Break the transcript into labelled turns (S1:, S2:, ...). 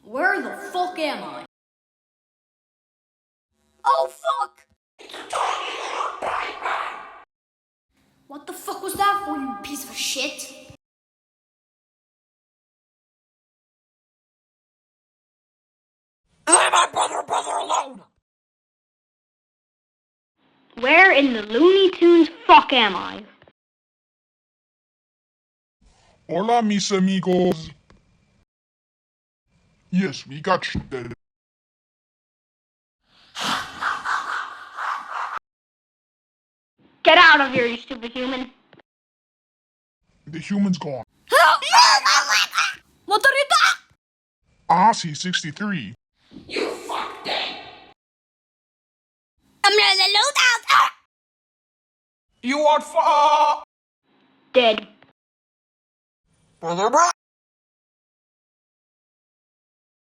S1: Where the fuck am I? Oh fuck! What the fuck was that for, you piece of shit?
S2: Leave my brother alone!
S1: Where in the Looney Tunes fuck am I?
S3: Hola, mis amigos. Yes, we got you there.
S1: Get out of here, you stupid human.
S3: The human's gone.
S1: What did it
S3: Aussie 63.
S2: You fucked it!
S1: I'm gonna load out.
S2: You want
S1: Dead.
S2: brother?